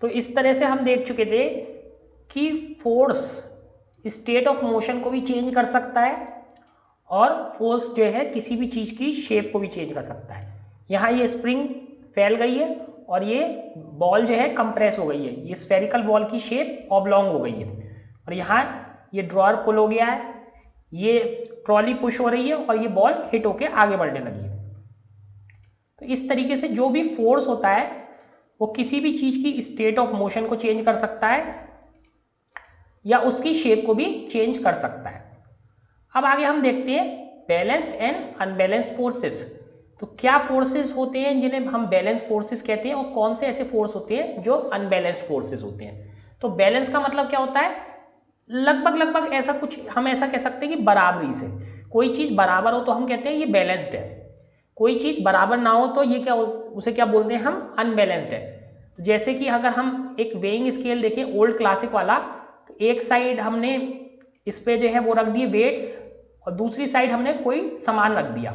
तो इस तरह से हम देख चुके थे कि फोर्स स्टेट ऑफ मोशन को भी चेंज कर सकता है और फोर्स जो है किसी भी चीज़ की शेप को भी चेंज कर सकता है। यहाँ ये स्प्रिंग फैल गई है और ये बॉल जो है कंप्रेस हो गई है, ये स्फेरिकल बॉल की शेप ऑब्लॉन्ग हो गई है, और यहाँ ये ड्रॉअर पुल हो गया है, ये ट्रॉली पुश हो रही है और ये बॉल हिट होके आगे बढ़ने लगी है। तो इस तरीके से जो भी फोर्स होता है वो किसी भी चीज़ की स्टेट ऑफ मोशन को चेंज कर सकता है या उसकी शेप को भी चेंज कर सकता है। अब आगे हम देखते हैं बैलेंस्ड एंड अनबैलेंस्ड फोर्सेस। तो क्या फोर्सेस होते हैं जिन्हें हम बैलेंस फोर्सेस कहते हैं और कौन से ऐसे फोर्स होते हैं जो अनबैलेंस्ड फोर्सेस होते हैं। तो बैलेंस का मतलब क्या होता है, लगभग ऐसा कुछ हम ऐसा कह सकते हैं कि बराबरी से, कोई चीज़ बराबर हो तो हम कहते हैं ये बैलेंस्ड है, कोई चीज़ बराबर ना हो तो ये क्या, उसे क्या बोलते हैं हम, अनबैलेंस्ड है। तो जैसे कि अगर हम एक वेइंग स्केल देखें ओल्ड क्लासिक वाला, तो एक साइड हमने इस पे जो है वो रख दिए वेट्स और दूसरी साइड हमने कोई सामान रख दिया,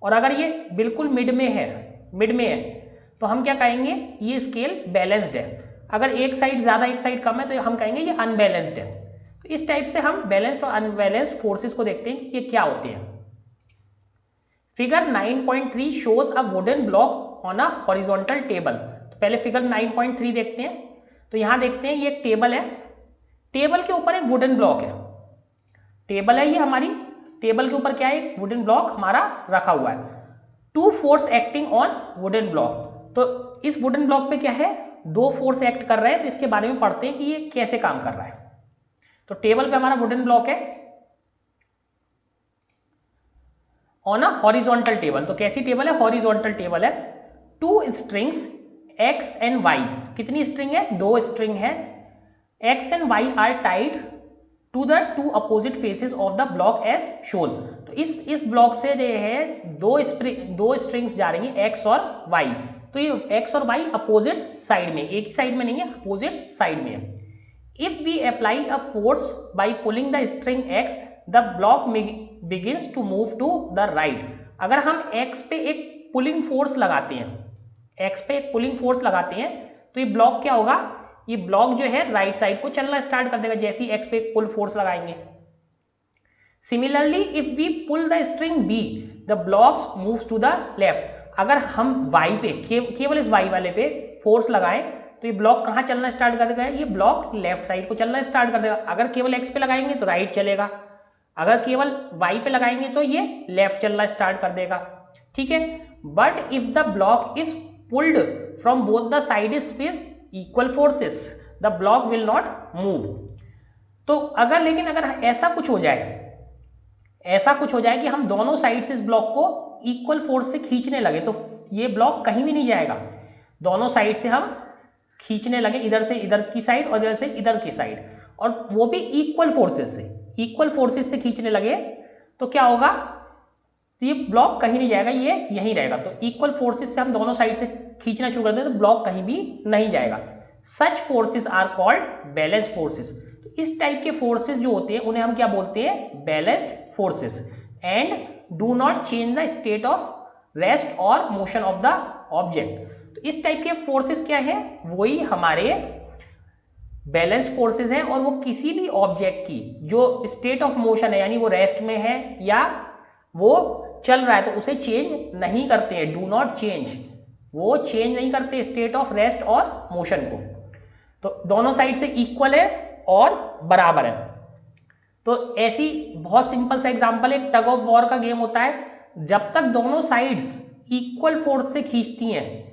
और अगर ये बिल्कुल मिड में है तो हम क्या कहेंगे, ये स्केल बैलेंस्ड है। अगर एक साइड ज़्यादा एक साइड कम है तो हम कहेंगे ये अनबैलेंस्ड है। तो इस टाइप से हम बैलेंस्ड और अनबैलेंस्ड फोर्सेस को देखते हैं कि ये क्या होते हैं। Figure 9.3 shows a wooden block on a horizontal table. तो पहले फिगर 9.3 देखते हैं। तो यहाँ देखते हैं ये एक टेबल है, टेबल के ऊपर एक वुडन ब्लॉक है, टेबल है ये हमारी, टेबल के ऊपर क्या है, एक वुडन ब्लॉक हमारा रखा हुआ है। Two forces acting on wooden block. तो इस वुडन ब्लॉक पे क्या है, दो फोर्स एक्ट कर रहे हैं, तो इसके बारे में पढ़ते हैं कि ये कैसे काम कर रहा है। तो टेबल पे हमारा वुडन ब्लॉक है ऑन अ हॉरिजॉन्टल टेबल। तो कैसी टेबल है, हॉरिजॉन्टल टेबल है। Two strings X and Y, कितनी स्ट्रिंग है, दो स्ट्रिंग है। X and Y are tied to the two opposite faces of the block as shown. तो इस ब्लॉक से जो है दो स्ट्रिंग्स जा रही हैं एक्स और वाई। तो ये एक्स और वाई अपोजिट साइड में, एक ही साइड में नहीं है, अपोजिट साइड में है। If we apply a force by pulling the string X the block begins to move to the right. अगर हम एक्स पे एक पुलिंग फोर्स लगाते हैं, एक्स पे एक पुलिंग फोर्स लगाते हैं, तो ये ब्लॉक क्या होगा, ये ब्लॉक जो है राइट साइड को चलना स्टार्ट कर देगा जैसे ही एक्स पे पुल फोर्स लगाएंगे। Similarly if we pull the string B the blocks moves to the left. अगर हम वाई पे केवल इस वाई वाले पे फोर्स लगाएं तो ये ब्लॉक कहाँ चलना स्टार्ट कर देगा, ये ब्लॉक लेफ्ट साइड को चलना स्टार्ट कर देगा। अगर केवल एक्स पे लगाएंगे तो राइट चलेगा, अगर केवल वाई पे लगाएंगे तो ये लेफ्ट चलना स्टार्ट कर देगा, ठीक है। But if the block is pulled from both the sides with equal forces the block will not move. तो लेकिन अगर ऐसा कुछ हो जाए कि हम दोनों साइड से इस ब्लॉक को इक्वल फोर्स से खींचने लगे तो ये ब्लॉक कहीं भी नहीं जाएगा। दोनों साइड से हम खींचने लगे, इधर से इधर की साइड और इधर से इधर की साइड, और वो भी इक्वल फोर्सेस से खींचने लगे तो क्या होगा, तो ये ब्लॉक कहीं नहीं जाएगा, ये यहीं रहेगा। तो इक्वल फोर्सेस से हम दोनों साइड से खींचना शुरू कर दें तो ब्लॉक कहीं भी नहीं जाएगा। Such forces are called balanced forces. तो इस टाइप के फोर्सेस जो होते हैं उन्हें हम क्या बोलते हैं, balanced forces. And do not change the state of rest और मोशन ऑफ द ऑब्जेक्ट। तो इस टाइप के फोर्सेस क्या है, वही हमारे बैलेंस्ड फोर्सेस हैं, और वो किसी भी ऑब्जेक्ट की जो स्टेट ऑफ मोशन है, यानी वो रेस्ट में है या वो चल रहा है, तो उसे चेंज नहीं करते हैं। डू नॉट चेंज, वो चेंज नहीं करते स्टेट ऑफ रेस्ट और मोशन को। तो दोनों साइड से इक्वल है और बराबर है। तो ऐसी बहुत सिंपल सा एग्जांपल है, टग ऑफ वॉर का गेम होता है, जब तक दोनों साइड्स इक्वल फोर्स से खींचती हैं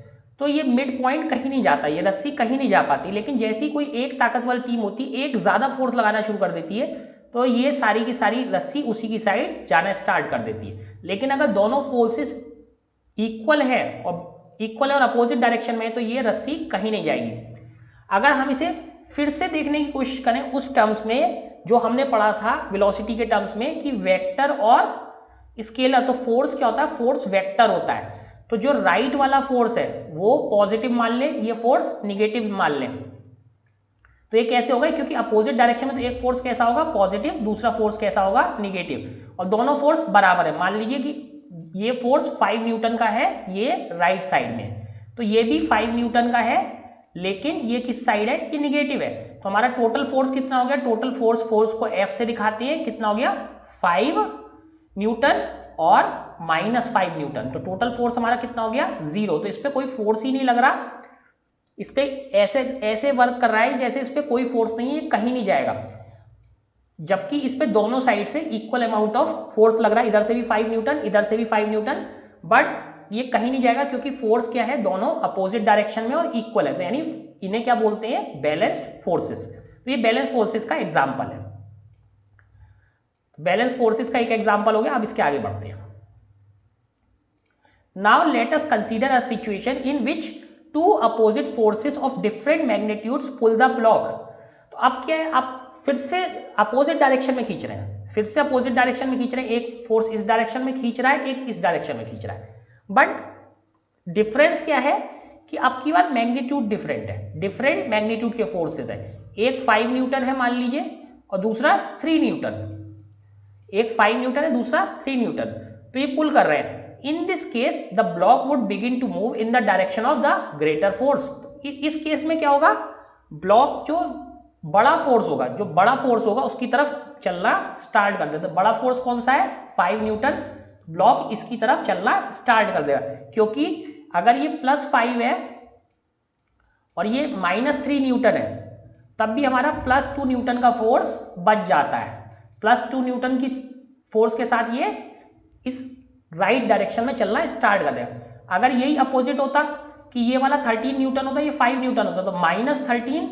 तो ये मिड पॉइंट कहीं नहीं जाता, ये रस्सी कहीं नहीं जा पाती। लेकिन जैसी कोई एक ताकतवर टीम होती है, एक ज्यादा फोर्स लगाना शुरू कर देती है, तो ये सारी की सारी रस्सी उसी की साइड जाना स्टार्ट कर देती है। लेकिन अगर दोनों फोर्सेस इक्वल है और अपोजिट डायरेक्शन में है तो ये रस्सी कहीं नहीं जाएगी। अगर हम इसे फिर से देखने की कोशिश करें उस टर्म्स में जो हमने पढ़ा था वेलोसिटी के टर्म्स में कि वेक्टर और स्केलर, तो फोर्स क्या होता है, फोर्स वेक्टर होता है। तो जो राइट वाला फोर्स है वो पॉजिटिव मान ले, ये फोर्स निगेटिव मान ले, तो ये कैसे होगा, क्योंकि अपोजिट डायरेक्शन में तो एक फोर्स कैसा होगा, पॉजिटिव, दूसरा फोर्स कैसा होगा, निगेटिव, और दोनों फोर्स बराबर है। मान लीजिए कि ये फोर्स 5 न्यूटन का है, ये राइट साइड में, तो ये भी 5 न्यूटन का है, लेकिन ये किस साइड है, ये निगेटिव है। तो हमारा टोटल फोर्स कितना हो गया, टोटल फोर्स को F से दिखाते हैं, कितना हो गया 5 न्यूटन और -5 न्यूटन। तो टोटल फोर्स हमारा कितना हो गया 0। तो इस पर कोई फोर्स ही नहीं लग रहा, इस पे ऐसे ऐसे वर्क कर रहा है जैसे इस पे कोई फोर्स नहीं है, ये कहीं नहीं जाएगा, जबकि इस पे दोनों साइड से इक्वल अमाउंट ऑफ फोर्स लग रहा है, इधर से भी 5 न्यूटन, इधर से भी 5 न्यूटन, बट ये कहीं नहीं जाएगा क्योंकि फोर्स क्या है, दोनों अपोजिट डायरेक्शन में और इक्वल है। तो यानी इन्हें क्या बोलते हैं, बैलेंस्ड फोर्सेस। तो ये बैलेंस फोर्सेस का एग्जांपल है। बैलेंस फोर्सेस का एक एग्जांपल हो गया। अब इसके आगे बढ़ते हैं। Now let us consider a situation in which two opposite forces of different magnitudes pull the block. तो अब क्या है, आप फिर से अपोजिट डायरेक्शन में खींच रहे हैं, फिर से अपोजिट डायरेक्शन में खींच रहे हैं। एक फोर्स इस डायरेक्शन में खींच रहा है, एक इस डायरेक्शन में खींच रहा है, बट डिफरेंस क्या है कि अब की बार मैग्नीट्यूड डिफरेंट है, डिफरेंट मैग्नीट्यूड के फोर्सेस है। एक 5 न्यूटन है मान लीजिए और दूसरा 3 न्यूटन, एक 5 न्यूटन है, दूसरा 3 न्यूटन। तो ये पुल कर रहे हैं। In this case the block would begin to move in the direction of the greater force. इस केस में क्या होगा, ब्लॉक जो बड़ा फोर्स होगा, जो बड़ा फोर्स होगा उसकी तरफ चलना स्टार्ट कर देता है। बड़ा फोर्स कौन सा है, 5 न्यूटन। ब्लॉक इसकी तरफ चलना स्टार्ट कर देगा, क्योंकि अगर ये +5 है और ये -3 न्यूटन है, तब भी हमारा +2 न्यूटन का फोर्स बच जाता है। +2 न्यूटन की फोर्स के साथ ये इस राइट डायरेक्शन में चलना स्टार्ट कर देगा। अगर यही अपोजिट होता कि ये वाला 13 न्यूटन होता, ये 5 न्यूटन होता, तो -13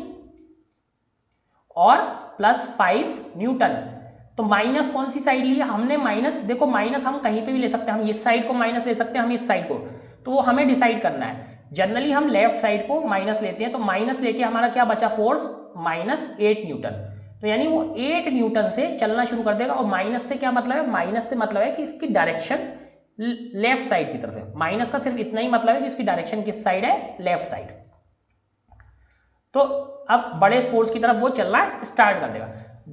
और +5 न्यूटन। तो माइनस कौन सी साइड ली है हमने, माइनस, देखो माइनस हम कहीं पे भी ले सकते हैं, हम इस साइड को माइनस ले सकते हैं, हम इस साइड को, तो वो हमें डिसाइड करना है। जनरली हम लेफ्ट साइड को माइनस लेते हैं, तो माइनस लेके हमारा क्या बचा फोर्स, -8 न्यूटन। तो यानी वो 8 न्यूटन से चलना शुरू कर देगा। और माइनस से क्या मतलब है, माइनस से मतलब है कि इसकी डायरेक्शन लेफ्ट साइड की तरफ है। माइनस का सिर्फ इतना ही मतलब है कि इसकी डायरेक्शन किस साइड है, लेफ्ट साइड। तो अब बड़े फोर्स की तरफ वो चलना स्टार्ट कर देगा।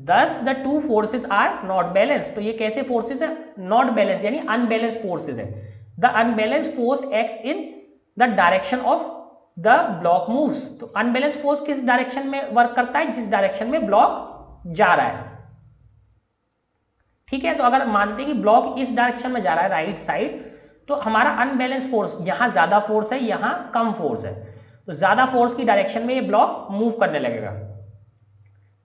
Thus the two forces are not balanced। तो ये कैसे फोर्सेस है, नॉट बैलेंस यानी अनबैलेंस्ड फोर्सेस है। The unbalanced force acts in the direction of the block moves. तो अनबैलेंस्ड फोर्स किस डायरेक्शन में वर्क करता है, जिस डायरेक्शन में ब्लॉक जा रहा है। ठीक है, तो अगर मानते हैं कि ब्लॉक इस डायरेक्शन में जा रहा है, राइट साइड, तो हमारा अनबैलेंस फोर्स, यहां ज्यादा फोर्स है, यहां कम फोर्स है, तो ज्यादा फोर्स की डायरेक्शन में ये ब्लॉक मूव करने लगेगा।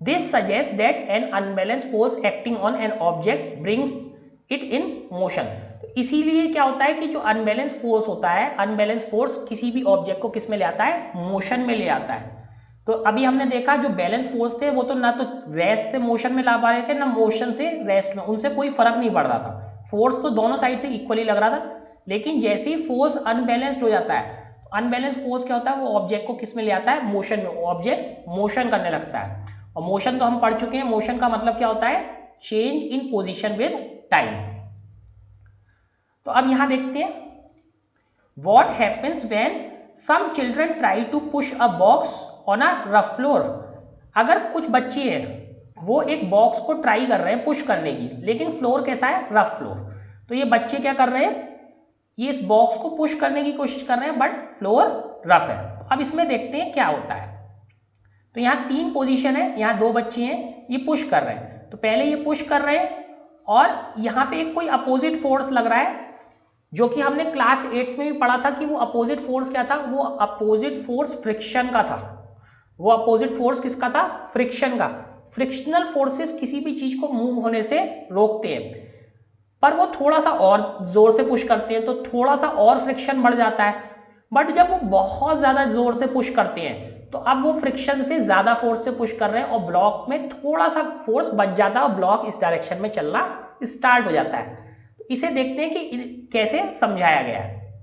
This suggests that an unbalanced force acting on an object brings it in motion। तो इसीलिए क्या होता है कि जो अनबैलेंस फोर्स होता है, अनबैलेंस फोर्स किसी भी ऑब्जेक्ट को किस में ले आता है, मोशन में ले आता है। तो अभी हमने देखा जो बैलेंस फोर्स थे वो तो ना तो रेस्ट से मोशन में ला पा रहे थे, ना मोशन से रेस्ट में, उनसे कोई फर्क नहीं पड़ रहा था, फोर्स तो दोनों साइड से इक्वली लग रहा था। लेकिन जैसे ही फोर्स अनबैलेंस्ड हो जाता है, अनबैलेंस फोर्स क्या होता है, वो ऑब्जेक्ट को किस में ले आता है, मोशन में। ऑब्जेक्ट मोशन करने लगता है, और मोशन तो हम पढ़ चुके हैं, मोशन का मतलब क्या होता है, change in position with time. तो अब यहां देखते हैं, what happens when some children try to push a box on a rough floor. अगर कुछ बच्चे हैं वो एक बॉक्स को ट्राई कर रहे हैं पुश करने की, लेकिन फ्लोर कैसा है, रफ फ्लोर। तो ये बच्चे क्या कर रहे हैं, ये इस बॉक्स को पुश करने की कोशिश कर रहे हैं, बट फ्लोर रफ है। अब इसमें देखते हैं क्या होता है। तो यहाँ 3 पोजीशन है, यहाँ 2 बच्चे हैं, ये पुश कर रहे हैं। तो पहले ये पुश कर रहे हैं और यहाँ पे एक कोई अपोजिट फोर्स लग रहा है, जो कि हमने क्लास 8 में भी पढ़ा था कि वो अपोजिट फोर्स क्या था, वो अपोजिट फोर्स फ्रिक्शन का था। वो अपोजिट फोर्स किसका था, फ्रिक्शन का। फ्रिक्शनल फोर्सेस किसी भी चीज को मूव होने से रोकते हैं, पर वो थोड़ा सा और जोर से पुश करते हैं तो थोड़ा सा और फ्रिक्शन बढ़ जाता है। बट जब वो बहुत ज्यादा जोर से पुश करते हैं तो अब वो फ्रिक्शन से ज्यादा फोर्स से पुश कर रहे हैं और ब्लॉक में थोड़ा सा फोर्स बच जाता है और ब्लॉक इस डायरेक्शन में चलना स्टार्ट हो जाता है। तो इसे देखते हैं कि कैसे समझाया गया है।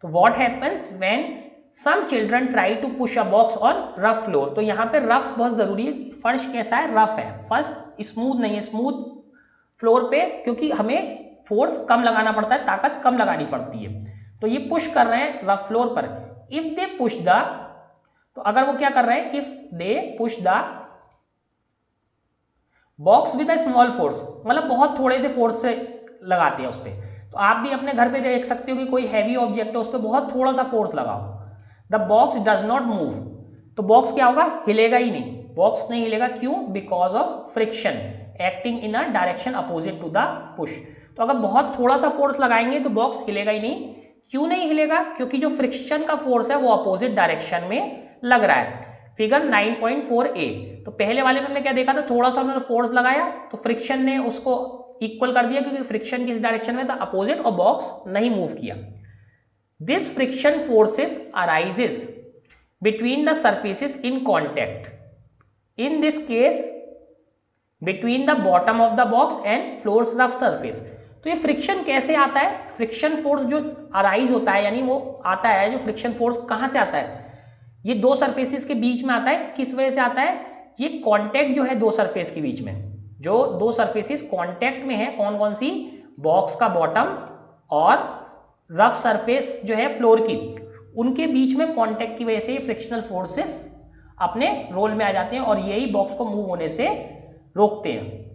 तो what happens when some children try to push a box on rough floor. तो यहाँ पे रफ बहुत जरूरी है, फर्श कैसा है, रफ है, फर्श स्मूथ नहीं है, स्मूथ फ्लोर पे क्योंकि हमें फोर्स कम लगाना पड़ता है, ताकत कम लगानी पड़ती है। तो ये पुश कर रहे हैं रफ फ्लोर पर। इफ दे पुश द, तो अगर वो क्या कर रहे हैं, if they push the box with a small force, मतलब बहुत थोड़े से फोर्स से लगाते हैं उस पर। तो आप भी अपने घर पे देख सकते हो कि कोई हैवी ऑब्जेक्ट है, उस पर बहुत थोड़ा सा फोर्स लगाओ, the box does not move, तो बॉक्स क्या होगा, हिलेगा ही नहीं, बॉक्स नहीं हिलेगा, क्यों, because of friction acting in a direction opposite to the push. तो अगर बहुत थोड़ा सा फोर्स लगाएंगे तो बॉक्स हिलेगा ही नहीं, क्यों नहीं हिलेगा, क्योंकि जो फ्रिक्शन का फोर्स है वो अपोजिट डायरेक्शन में लग रहा है। फिगर 9.4a, तो पहले वाले में हमने क्या देखा था, थोड़ा सा उन्होंने फोर्स लगाया तो फ्रिक्शन ने उसको इक्वल कर दिया, क्योंकि फ्रिक्शन किस डायरेक्शन में था, अपोजिट, और बॉक्स नहीं मूव किया। This friction forces arises between the surfaces in contact, in this case between the bottom of the box and floor's rough surface। तो ये फ्रिक्शन कैसे आता है, फ्रिक्शन फोर्स जो अराइज होता है, यानी वो आता है, जो फ्रिक्शन फोर्स कहाँ से आता है, ये दो सरफेसेस के बीच में आता है। किस वजह से आता है, ये कांटेक्ट जो है दो सरफेस के बीच में, जो दो सरफेसेस कांटेक्ट में है, कौन कौन सी, बॉक्स का बॉटम और रफ सरफेस जो है फ्लोर की, उनके बीच में कांटेक्ट की वजह से फ्रिक्शनल फोर्सेस अपने रोल में आ जाते हैं और यही बॉक्स को मूव होने से रोकते हैं।